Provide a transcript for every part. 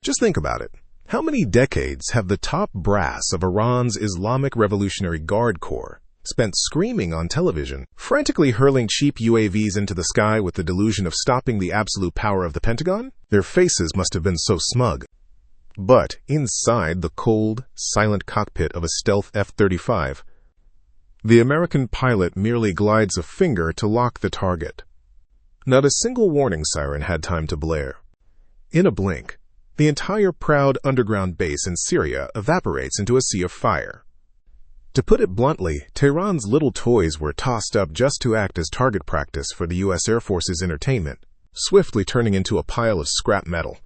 Just think about it. How many decades have the top brass of Iran's Islamic Revolutionary Guard Corps spent screaming on television, frantically hurling cheap UAVs into the sky with the delusion of stopping the absolute power of the Pentagon? Their faces must have been so smug. But inside the cold, silent cockpit of a stealth F-35, the American pilot merely glides a finger to lock the target. Not a single warning siren had time to blare. In a blink, the entire proud underground base in Syria evaporates into a sea of fire. To put it bluntly, Tehran's little toys were tossed up just to act as target practice for the U.S. Air Force's entertainment, swiftly turning into a pile of scrap metal.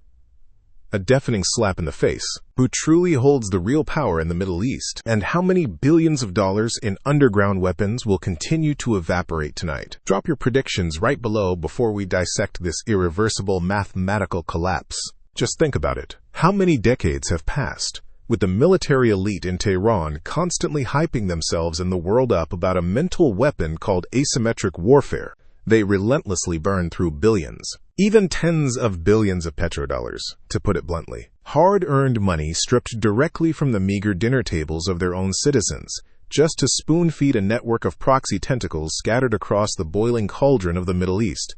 A deafening slap in the face. Who truly holds the real power in the Middle East? And how many billions of dollars in underground weapons will continue to evaporate tonight? Drop your predictions right below before we dissect this irreversible mathematical collapse. Just think about it. How many decades have passed, with the military elite in Tehran constantly hyping themselves and the world up about a mental weapon called asymmetric warfare? They relentlessly burn through billions, even tens of billions of petrodollars, to put it bluntly. Hard-earned money stripped directly from the meager dinner tables of their own citizens, just to spoon-feed a network of proxy tentacles scattered across the boiling cauldron of the Middle East.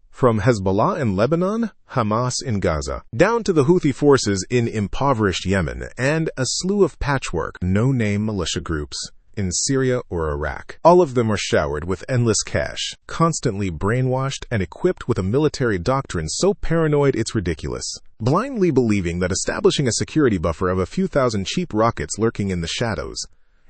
From Hezbollah in Lebanon, Hamas in Gaza, down to the Houthi forces in impoverished Yemen, and a slew of patchwork, no-name militia groups in Syria or Iraq. All of them are showered with endless cash, constantly brainwashed and equipped with a military doctrine so paranoid it's ridiculous, blindly believing that establishing a security buffer of a few thousand cheap rockets lurking in the shadows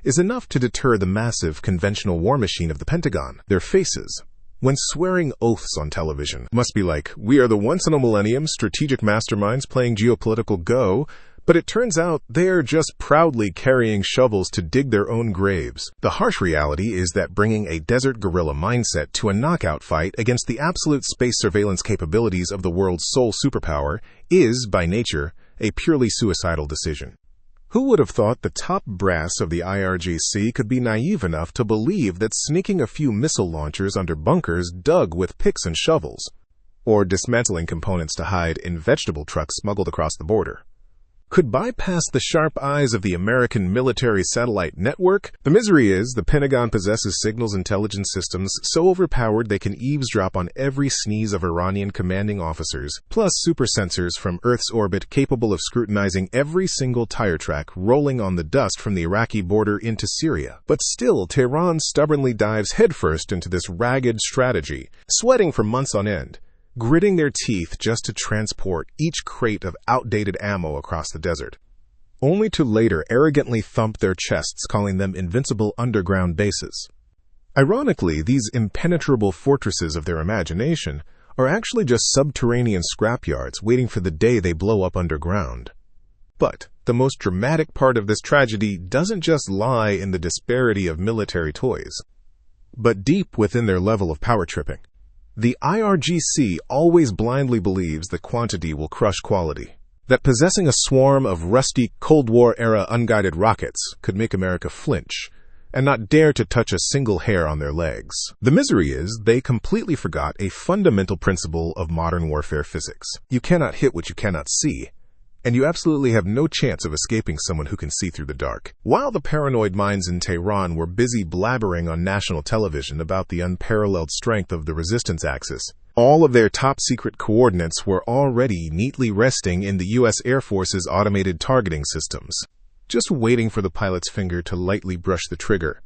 is enough to deter the massive conventional war machine of the Pentagon. Their faces, when swearing oaths on television, must be like, "We are the once-in-a-millennium strategic masterminds playing geopolitical Go," but it turns out they're just proudly carrying shovels to dig their own graves. The harsh reality is that bringing a desert guerrilla mindset to a knockout fight against the absolute space surveillance capabilities of the world's sole superpower is, by nature, a purely suicidal decision. Who would have thought the top brass of the IRGC could be naive enough to believe that sneaking a few missile launchers under bunkers dug with picks and shovels, or dismantling components to hide in vegetable trucks smuggled across the border, could bypass the sharp eyes of the American military satellite network? The misery is the Pentagon possesses signals intelligence systems so overpowered they can eavesdrop on every sneeze of Iranian commanding officers, plus super sensors from Earth's orbit capable of scrutinizing every single tire track rolling on the dust from the Iraqi border into Syria. But still, Tehran stubbornly dives headfirst into this ragged strategy, sweating for months on end, gritting their teeth just to transport each crate of outdated ammo across the desert, only to later arrogantly thump their chests, calling them invincible underground bases. Ironically, these impenetrable fortresses of their imagination are actually just subterranean scrapyards waiting for the day they blow up underground. But the most dramatic part of this tragedy doesn't just lie in the disparity of military toys, but deep within their level of power tripping. The IRGC always blindly believes that quantity will crush quality, that possessing a swarm of rusty Cold War-era unguided rockets could make America flinch and not dare to touch a single hair on their legs. The misery is they completely forgot a fundamental principle of modern warfare physics. You cannot hit what you cannot see, and you absolutely have no chance of escaping someone who can see through the dark. While the paranoid minds in Tehran were busy blabbering on national television about the unparalleled strength of the resistance axis, all of their top-secret coordinates were already neatly resting in the U.S. Air Force's automated targeting systems, just waiting for the pilot's finger to lightly brush the trigger.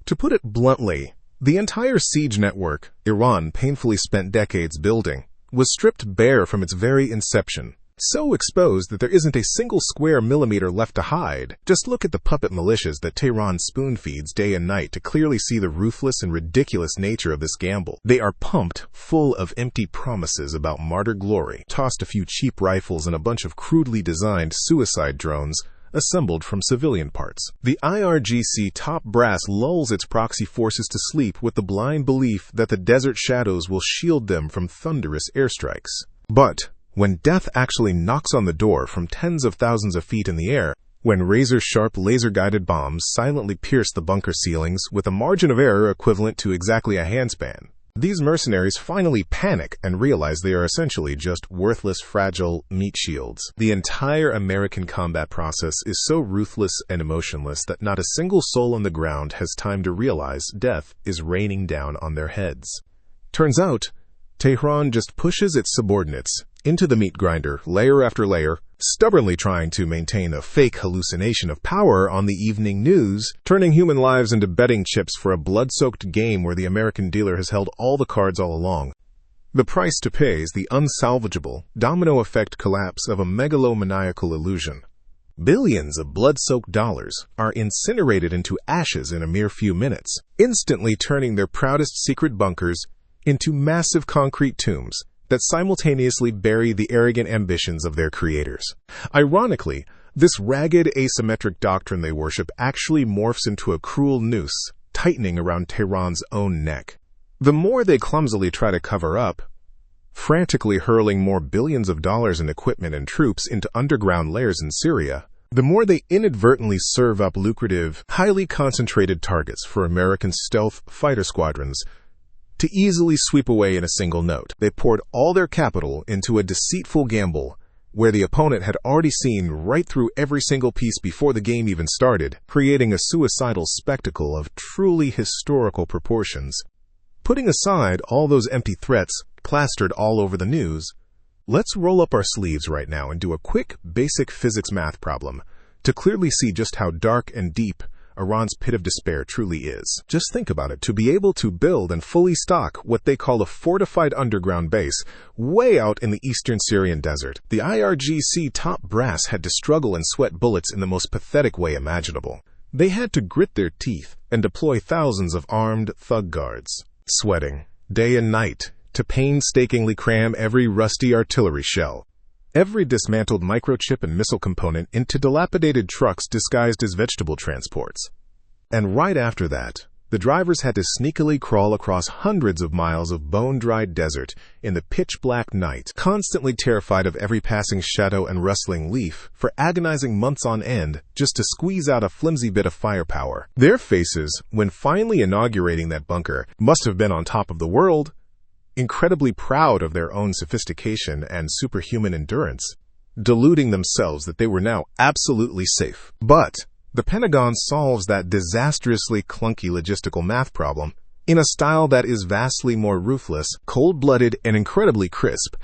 To put it bluntly, the entire siege network Iran painfully spent decades building was stripped bare from its very inception, so exposed that there isn't a single square millimeter left to hide. Just look at the puppet militias that Tehran spoon-feeds day and night to clearly see the ruthless and ridiculous nature of this gamble. They are pumped full of empty promises about martyr glory, tossed a few cheap rifles and a bunch of crudely designed suicide drones assembled from civilian parts. The IRGC top brass lulls its proxy forces to sleep with the blind belief that the desert shadows will shield them from thunderous airstrikes. But when death actually knocks on the door from tens of thousands of feet in the air, when razor-sharp laser-guided bombs silently pierce the bunker ceilings with a margin of error equivalent to exactly a handspan, These mercenaries finally panic and realize they are essentially just worthless, fragile meat shields. The entire American combat process is so ruthless and emotionless that not a single soul on the ground has time to realize death is raining down on their heads. Turns out, Tehran just pushes its subordinates into the meat grinder, layer after layer, stubbornly trying to maintain a fake hallucination of power on the evening news, turning human lives into betting chips for a blood-soaked game where the American dealer has held all the cards all along. The price to pay is the unsalvageable, domino effect collapse of a megalomaniacal illusion. Billions of blood-soaked dollars are incinerated into ashes in a mere few minutes, instantly turning their proudest secret bunkers into massive concrete tombs that simultaneously bury the arrogant ambitions of their creators. Ironically, this ragged, asymmetric doctrine they worship actually morphs into a cruel noose, tightening around Tehran's own neck. The more they clumsily try to cover up, frantically hurling more billions of dollars in equipment and troops into underground layers in Syria, the more they inadvertently serve up lucrative, highly concentrated targets for American stealth fighter squadrons to easily sweep away in a single note. They poured all their capital into a deceitful gamble where the opponent had already seen right through every single piece before the game even started, creating a suicidal spectacle of truly historical proportions. Putting aside all those empty threats plastered all over the news, let's roll up our sleeves right now and do a quick basic physics math problem to clearly see just how dark and deep Iran's pit of despair truly is. Just think about it. To be able to build and fully stock what they call a fortified underground base way out in the eastern Syrian desert, the IRGC top brass had to struggle and sweat bullets in the most pathetic way imaginable. They had to grit their teeth and deploy thousands of armed thug guards, sweating day and night to painstakingly cram every rusty artillery shell, every dismantled microchip and missile component into dilapidated trucks disguised as vegetable transports. And right after that, the drivers had to sneakily crawl across hundreds of miles of bone-dried desert in the pitch-black night, constantly terrified of every passing shadow and rustling leaf, for agonizing months on end just to squeeze out a flimsy bit of firepower. Their faces, when finally inaugurating that bunker, must have been on top of the world, incredibly proud of their own sophistication and superhuman endurance, deluding themselves that they were now absolutely safe. But the Pentagon solves that disastrously clunky logistical math problem in a style that is vastly more ruthless, cold-blooded, and incredibly crisp.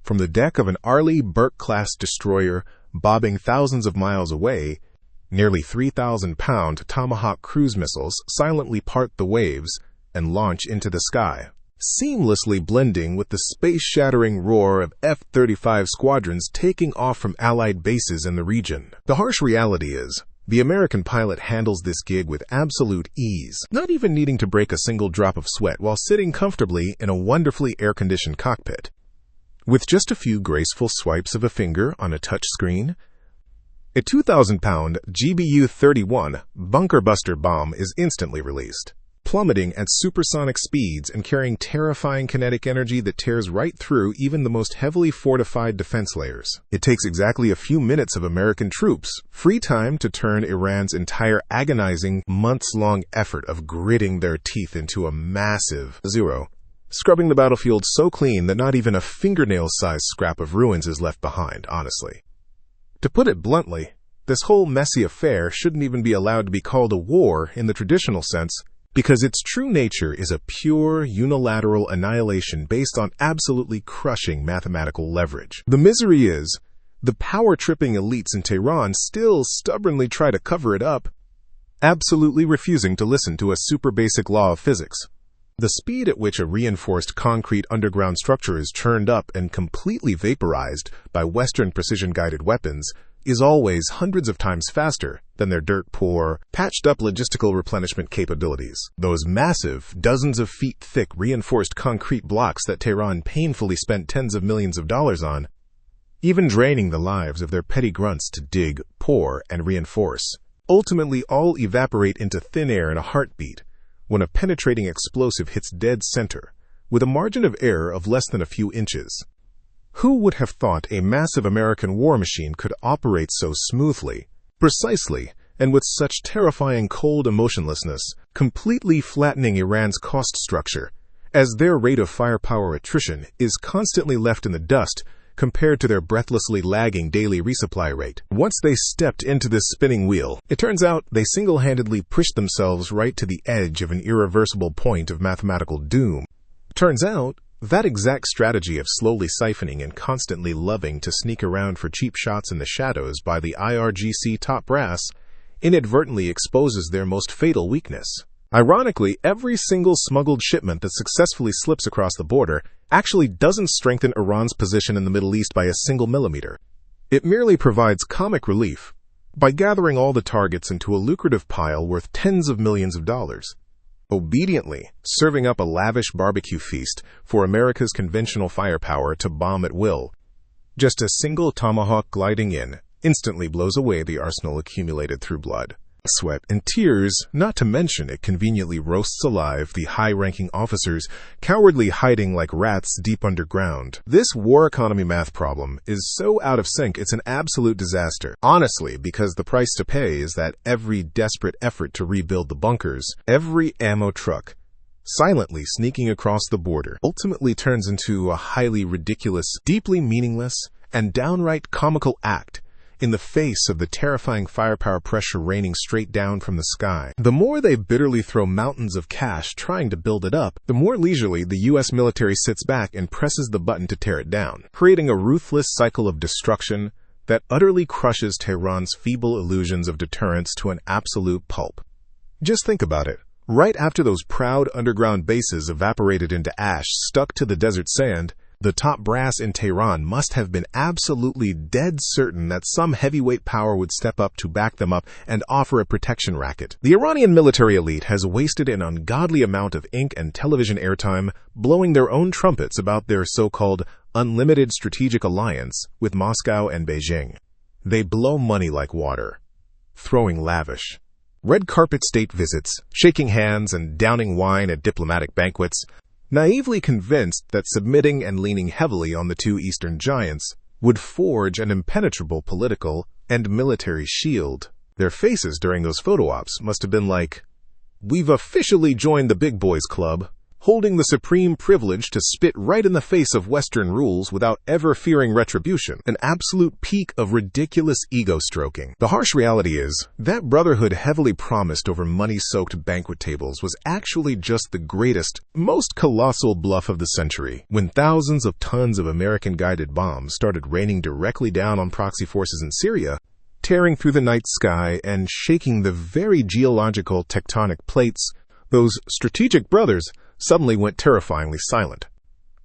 From the deck of an Arleigh Burke-class destroyer bobbing thousands of miles away, nearly 3,000-pound Tomahawk cruise missiles silently part the waves and launch into the sky, seamlessly blending with the space-shattering roar of F-35 squadrons taking off from Allied bases in the region. The harsh reality is, the American pilot handles this gig with absolute ease, not even needing to break a single drop of sweat while sitting comfortably in a wonderfully air-conditioned cockpit. With just a few graceful swipes of a finger on a touch screen, a 2,000-pound GBU-31 bunker buster bomb is instantly released, plummeting at supersonic speeds and carrying terrifying kinetic energy that tears right through even the most heavily fortified defense layers. It takes exactly a few minutes of American troops' free time to turn Iran's entire agonizing, months-long effort of gritting their teeth into a massive zero, scrubbing the battlefield so clean that not even a fingernail-sized scrap of ruins is left behind, honestly. To put it bluntly, this whole messy affair shouldn't even be allowed to be called a war in the traditional sense, because its true nature is a pure, unilateral annihilation based on absolutely crushing mathematical leverage. The misery is, the power-tripping elites in Tehran still stubbornly try to cover it up, absolutely refusing to listen to a super basic law of physics. The speed at which a reinforced concrete underground structure is churned up and completely vaporized by Western precision-guided weapons is always hundreds of times faster than their dirt-poor, patched-up logistical replenishment capabilities. Those massive, dozens of feet thick reinforced concrete blocks that Tehran painfully spent tens of millions of dollars on, even draining the lives of their petty grunts to dig, pour, and reinforce, ultimately all evaporate into thin air in a heartbeat when a penetrating explosive hits dead center, with a margin of error of less than a few inches. Who would have thought a massive American war machine could operate so smoothly, precisely, and with such terrifying cold emotionlessness, completely flattening Iran's cost structure as their rate of firepower attrition is constantly left in the dust compared to their breathlessly lagging daily resupply rate. Once they stepped into this spinning wheel, it turns out they single-handedly pushed themselves right to the edge of an irreversible point of mathematical doom. Turns out, that exact strategy of slowly siphoning and constantly loving to sneak around for cheap shots in the shadows by the IRGC top brass inadvertently exposes their most fatal weakness. Ironically, every single smuggled shipment that successfully slips across the border actually doesn't strengthen Iran's position in the Middle East by a single millimeter. It merely provides comic relief by gathering all the targets into a lucrative pile worth tens of millions of dollars, obediently serving up a lavish barbecue feast for America's conventional firepower to bomb at will. Just a single Tomahawk gliding in instantly blows away the arsenal accumulated through blood, sweat, and tears, not to mention it conveniently roasts alive the high-ranking officers cowardly hiding like rats deep underground. This war economy math problem is so out of sync it's an absolute disaster. Honestly, because the price to pay is that every desperate effort to rebuild the bunkers, every ammo truck silently sneaking across the border, ultimately turns into a highly ridiculous, deeply meaningless, and downright comical act in the face of the terrifying firepower pressure raining straight down from the sky. The more they bitterly throw mountains of cash trying to build it up, the more leisurely the U.S. military sits back and presses the button to tear it down, creating a ruthless cycle of destruction that utterly crushes Tehran's feeble illusions of deterrence to an absolute pulp. Just think about it. Right after those proud underground bases evaporated into ash stuck to the desert sand, the top brass in Tehran must have been absolutely dead certain that some heavyweight power would step up to back them up and offer a protection racket. The Iranian military elite has wasted an ungodly amount of ink and television airtime blowing their own trumpets about their so-called unlimited strategic alliance with Moscow and Beijing. They blow money like water, throwing lavish red carpet state visits, shaking hands, and downing wine at diplomatic banquets, naively convinced that submitting and leaning heavily on the two Eastern giants would forge an impenetrable political and military shield. Their faces during those photo ops must have been like, "We've officially joined the big boys club, holding the supreme privilege to spit right in the face of Western rules without ever fearing retribution." An absolute peak of ridiculous ego stroking. The harsh reality is, that brotherhood heavily promised over money-soaked banquet tables was actually just the greatest, most colossal bluff of the century, when thousands of tons of American-guided bombs started raining directly down on proxy forces in Syria, tearing through the night sky and shaking the very geological tectonic plates. Those strategic brothers suddenly went terrifyingly silent.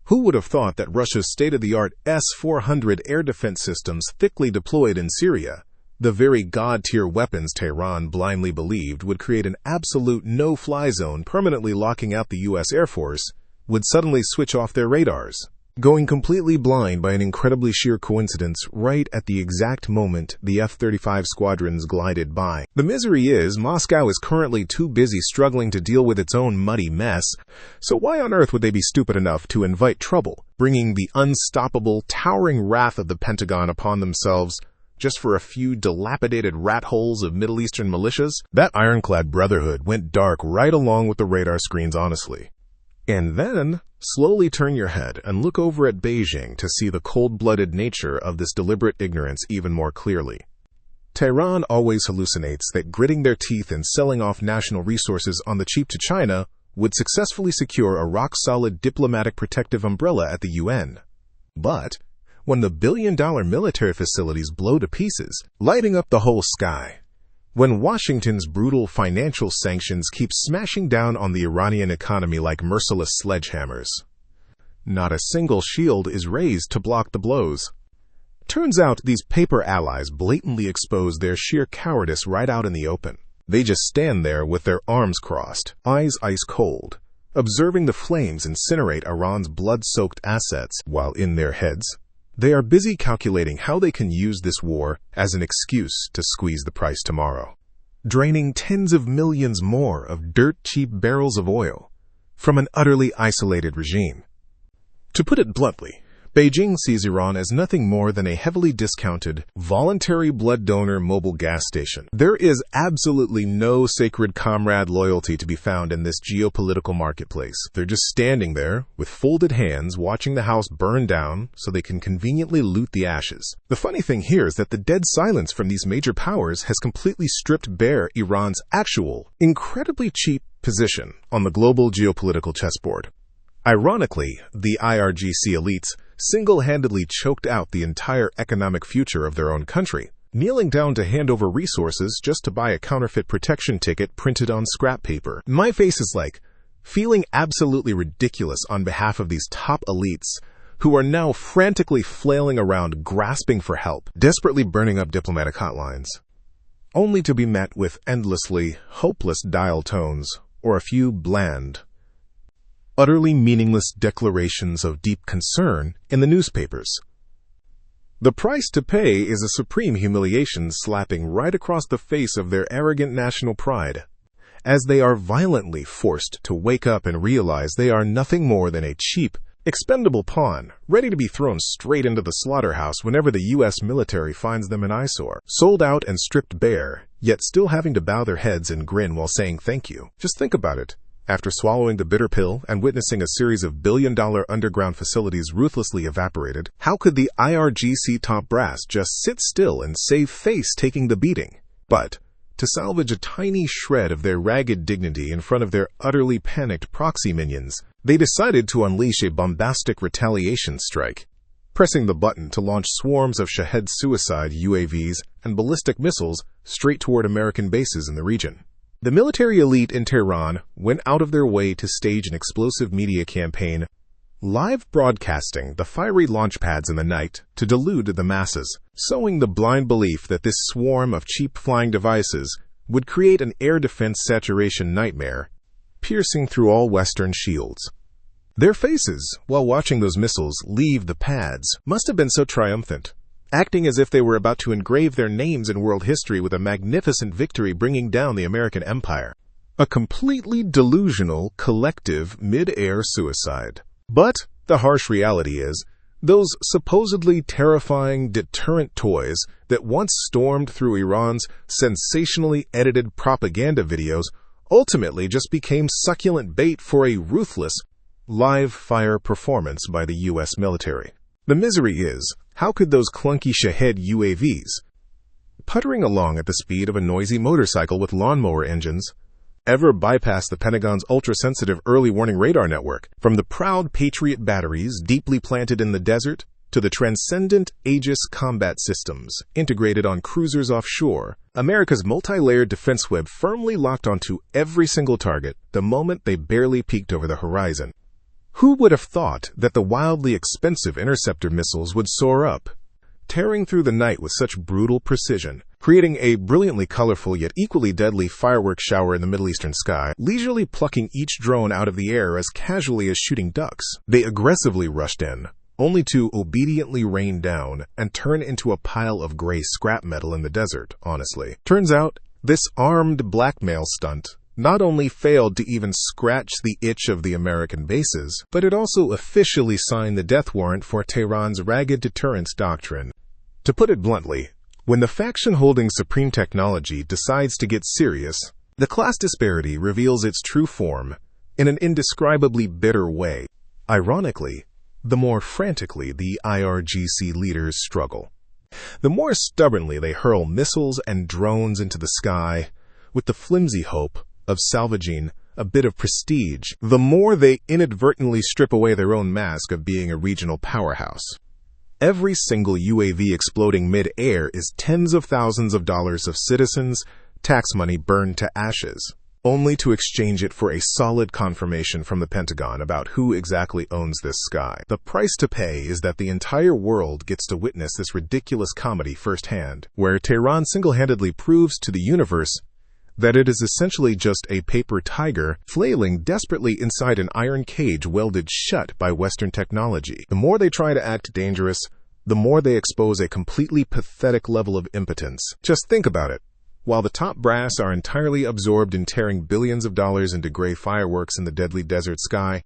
Who would have thought that Russia's state-of-the-art S-400 air defense systems thickly deployed in Syria, the very god-tier weapons Tehran blindly believed would create an absolute no-fly zone permanently locking out the U.S. Air Force, would suddenly switch off their radars, going completely blind by an incredibly sheer coincidence right at the exact moment the F-35 squadrons glided by. The misery is, Moscow is currently too busy struggling to deal with its own muddy mess, so why on earth would they be stupid enough to invite trouble, bringing the unstoppable, towering wrath of the Pentagon upon themselves just for a few dilapidated rat holes of Middle Eastern militias? That ironclad brotherhood went dark right along with the radar screens, honestly. And then slowly turn your head and look over at Beijing to see the cold-blooded nature of this deliberate ignorance even more clearly. Tehran always hallucinates that gritting their teeth and selling off national resources on the cheap to China would successfully secure a rock-solid diplomatic protective umbrella at the UN. But when the billion-dollar military facilities blow to pieces, lighting up the whole sky, when Washington's brutal financial sanctions keep smashing down on the Iranian economy like merciless sledgehammers, not a single shield is raised to block the blows. Turns out these paper allies blatantly expose their sheer cowardice right out in the open. They just stand there with their arms crossed, eyes ice cold, observing the flames incinerate Iran's blood-soaked assets, while in their heads, they are busy calculating how they can use this war as an excuse to squeeze the price tomorrow, draining tens of millions more of dirt-cheap barrels of oil from an utterly isolated regime. To put it bluntly, Beijing sees Iran as nothing more than a heavily discounted, voluntary blood donor mobile gas station. There is absolutely no sacred comrade loyalty to be found in this geopolitical marketplace. They're just standing there with folded hands watching the house burn down so they can conveniently loot the ashes. The funny thing here is that the dead silence from these major powers has completely stripped bare Iran's actual, incredibly cheap position on the global geopolitical chessboard. Ironically, the IRGC elites single-handedly choked out the entire economic future of their own country, kneeling down to hand over resources just to buy a counterfeit protection ticket printed on scrap paper. My face is like, feeling absolutely ridiculous on behalf of these top elites who are now frantically flailing around grasping for help, desperately burning up diplomatic hotlines, only to be met with endlessly hopeless dial tones or a few bland, utterly meaningless declarations of deep concern in the newspapers. The price to pay is a supreme humiliation slapping right across the face of their arrogant national pride, as they are violently forced to wake up and realize they are nothing more than a cheap, expendable pawn, ready to be thrown straight into the slaughterhouse whenever the U.S. military finds them an eyesore, sold out and stripped bare, yet still having to bow their heads and grin while saying thank you. Just think about it. After swallowing the bitter pill and witnessing a series of billion-dollar underground facilities ruthlessly evaporated, how could the IRGC top brass just sit still and save face taking the beating? But to salvage a tiny shred of their ragged dignity in front of their utterly panicked proxy minions, they decided to unleash a bombastic retaliation strike, pressing the button to launch swarms of Shahed suicide UAVs and ballistic missiles straight toward American bases in the region. The military elite in Tehran went out of their way to stage an explosive media campaign, live broadcasting the fiery launch pads in the night to delude the masses, sowing the blind belief that this swarm of cheap flying devices would create an air defense saturation nightmare, piercing through all Western shields. Their faces, while watching those missiles leave the pads, must have been so triumphant, acting as if they were about to engrave their names in world history with a magnificent victory bringing down the American empire. A completely delusional, collective, mid-air suicide. But the harsh reality is, those supposedly terrifying deterrent toys that once stormed through Iran's sensationally edited propaganda videos ultimately just became succulent bait for a ruthless, live-fire performance by the U.S. military. The misery is, how could those clunky Shahed UAVs, puttering along at the speed of a noisy motorcycle with lawnmower engines, ever bypass the Pentagon's ultra-sensitive early warning radar network? From the proud Patriot batteries deeply planted in the desert to the transcendent Aegis combat systems integrated on cruisers offshore, America's multi-layered defense web firmly locked onto every single target the moment they barely peeked over the horizon. Who would have thought that the wildly expensive interceptor missiles would soar up, tearing through the night with such brutal precision, creating a brilliantly colorful yet equally deadly fireworks shower in the Middle Eastern sky, leisurely plucking each drone out of the air as casually as shooting ducks? They aggressively rushed in, only to obediently rain down and turn into a pile of gray scrap metal in the desert, honestly. Turns out, this armed blackmail stunt not only failed to even scratch the itch of the American bases, but it also officially signed the death warrant for Tehran's ragged deterrence doctrine. To put it bluntly, when the faction holding supreme technology decides to get serious, the class disparity reveals its true form in an indescribably bitter way. Ironically, the more frantically the IRGC leaders struggle, the more stubbornly they hurl missiles and drones into the sky with the flimsy hope of salvaging a bit of prestige, the more they inadvertently strip away their own mask of being a regional powerhouse. Every single UAV exploding mid-air is tens of thousands of dollars of citizens' tax money burned to ashes, only to exchange it for a solid confirmation from the Pentagon about who exactly owns this sky. The price to pay is that the entire world gets to witness this ridiculous comedy firsthand, where Tehran single-handedly proves to the universe that it is essentially just a paper tiger flailing desperately inside an iron cage welded shut by Western technology. The more they try to act dangerous, the more they expose a completely pathetic level of impotence. Just think about it. While the top brass are entirely absorbed in tearing billions of dollars into gray fireworks in the deadly desert sky,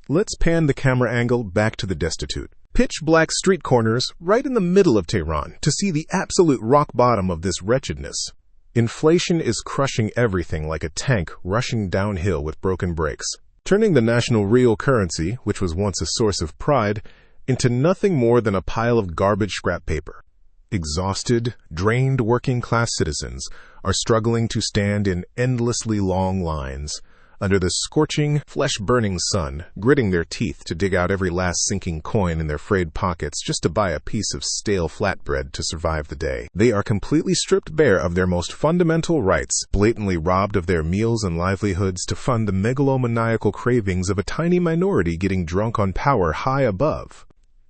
let's pan the camera angle back to the destitute, pitch-black street corners right in the middle of Tehran to see the absolute rock bottom of this wretchedness. Inflation is crushing everything like a tank rushing downhill with broken brakes, turning the national real currency, which was once a source of pride, into nothing more than a pile of garbage scrap paper. Exhausted, drained working-class citizens are struggling to stand in endlessly long lines under the scorching, flesh-burning sun, gritting their teeth to dig out every last sinking coin in their frayed pockets just to buy a piece of stale flatbread to survive the day. They are completely stripped bare of their most fundamental rights, blatantly robbed of their meals and livelihoods to fund the megalomaniacal cravings of a tiny minority getting drunk on power high above.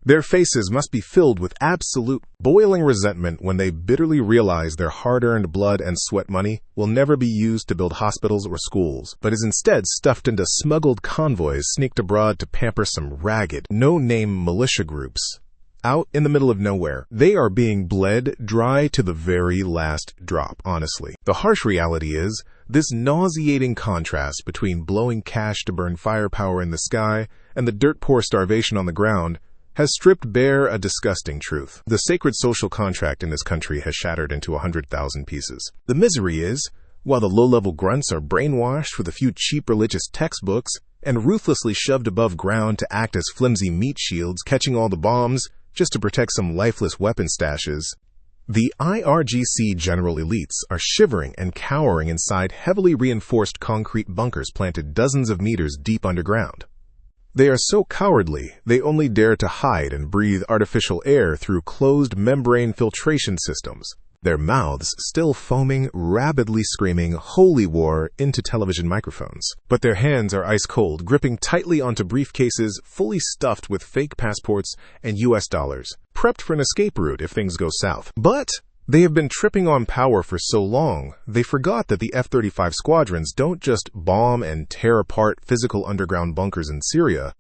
Their faces must be filled with absolute, boiling resentment when they bitterly realize their hard-earned blood and sweat money will never be used to build hospitals or schools, but is instead stuffed into smuggled convoys sneaked abroad to pamper some ragged, no-name militia groups. Out in the middle of nowhere, they are being bled dry to the very last drop, honestly. The harsh reality is, this nauseating contrast between blowing cash to burn firepower in the sky and the dirt-poor starvation on the ground has stripped bare a disgusting truth. The sacred social contract in this country has shattered into 100,000 pieces. The misery is, while the low-level grunts are brainwashed with a few cheap religious textbooks and ruthlessly shoved above ground to act as flimsy meat shields, catching all the bombs just to protect some lifeless weapon stashes, the IRGC general elites are shivering and cowering inside heavily reinforced concrete bunkers planted dozens of meters deep underground. They are so cowardly, they only dare to hide and breathe artificial air through closed membrane filtration systems, their mouths still foaming, rabidly screaming holy war into television microphones. But their hands are ice cold, gripping tightly onto briefcases fully stuffed with fake passports and US dollars, prepped for an escape route if things go south. But they have been tripping on power for so long, they forgot that the F-35 squadrons don't just bomb and tear apart physical underground bunkers in Syria.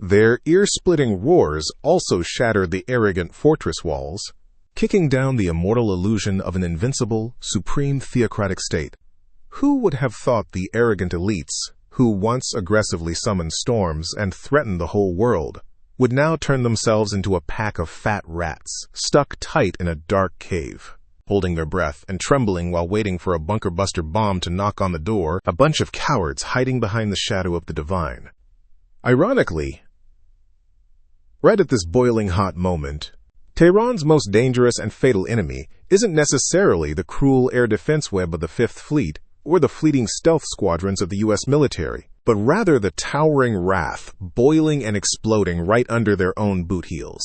Their ear-splitting roars also shattered the arrogant fortress walls, kicking down the immortal illusion of an invincible, supreme theocratic state. Who would have thought the arrogant elites, who once aggressively summoned storms and threatened the whole world, would now turn themselves into a pack of fat rats, stuck tight in a dark cave, holding their breath and trembling while waiting for a bunker-buster bomb to knock on the door, a bunch of cowards hiding behind the shadow of the divine. Ironically, right at this boiling hot moment, Tehran's most dangerous and fatal enemy isn't necessarily the cruel air defense web of the Fifth Fleet or the fleeting stealth squadrons of the U.S. military, but rather the towering wrath, boiling and exploding right under their own boot heels.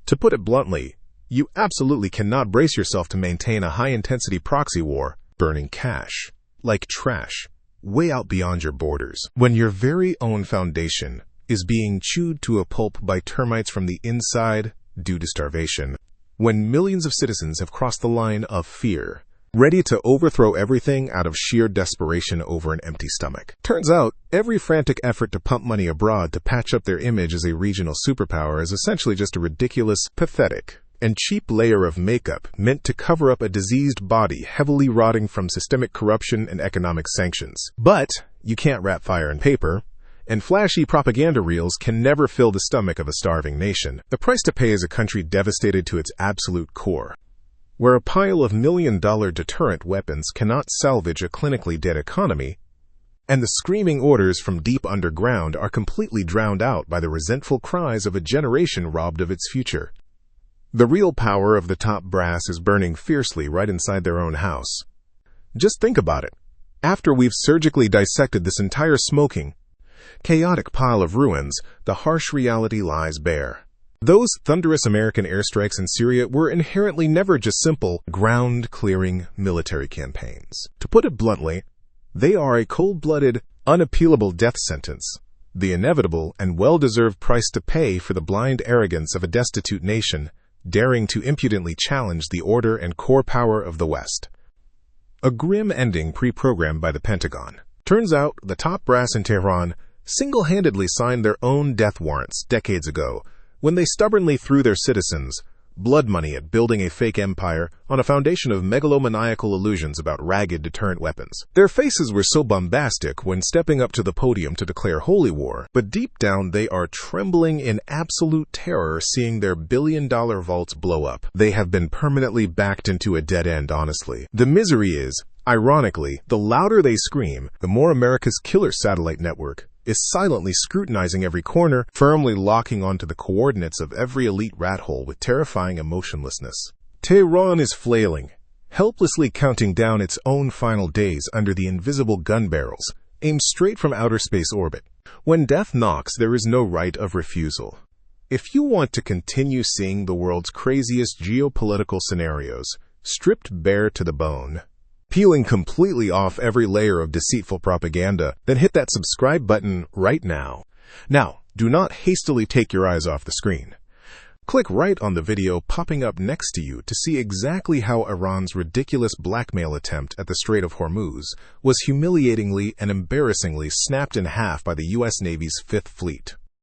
To put it bluntly, you absolutely cannot brace yourself to maintain a high-intensity proxy war, burning cash, like trash, way out beyond your borders, when your very own foundation is being chewed to a pulp by termites from the inside due to starvation, when millions of citizens have crossed the line of fear, ready to overthrow everything out of sheer desperation over an empty stomach. Turns out, every frantic effort to pump money abroad to patch up their image as a regional superpower is essentially just a ridiculous, pathetic, and cheap layer of makeup meant to cover up a diseased body heavily rotting from systemic corruption and economic sanctions. But you can't wrap fire in paper, and flashy propaganda reels can never fill the stomach of a starving nation. The price to pay is a country devastated to its absolute core, where a pile of million-dollar deterrent weapons cannot salvage a clinically dead economy, and the screaming orders from deep underground are completely drowned out by the resentful cries of a generation robbed of its future. The real power of the top brass is burning fiercely right inside their own house. Just think about it. After we've surgically dissected this entire smoking, chaotic pile of ruins, the harsh reality lies bare. Those thunderous American airstrikes in Syria were inherently never just simple, ground-clearing military campaigns. To put it bluntly, they are a cold-blooded, unappealable death sentence, the inevitable and well-deserved price to pay for the blind arrogance of a destitute nation daring to impudently challenge the order and core power of the West. A grim ending pre-programmed by the Pentagon. Turns out, the top brass in Tehran single-handedly signed their own death warrants decades ago when they stubbornly threw their citizens, blood money at building a fake empire on a foundation of megalomaniacal illusions about ragged deterrent weapons. Their faces were so bombastic when stepping up to the podium to declare holy war, but deep down they are trembling in absolute terror seeing their billion-dollar vaults blow up. They have been permanently backed into a dead end, honestly. The misery is, ironically, the louder they scream, the more America's killer satellite network is silently scrutinizing every corner, firmly locking onto the coordinates of every elite rat hole with terrifying emotionlessness. Tehran is flailing, helplessly counting down its own final days under the invisible gun barrels, aimed straight from outer space orbit. When death knocks, there is no right of refusal. If you want to continue seeing the world's craziest geopolitical scenarios, stripped bare to the bone, peeling completely off every layer of deceitful propaganda, then hit that subscribe button right now. Now, do not hastily take your eyes off the screen. Click right on the video popping up next to you to see exactly how Iran's ridiculous blackmail attempt at the Strait of Hormuz was humiliatingly and embarrassingly snapped in half by the U.S. Navy's Fifth Fleet.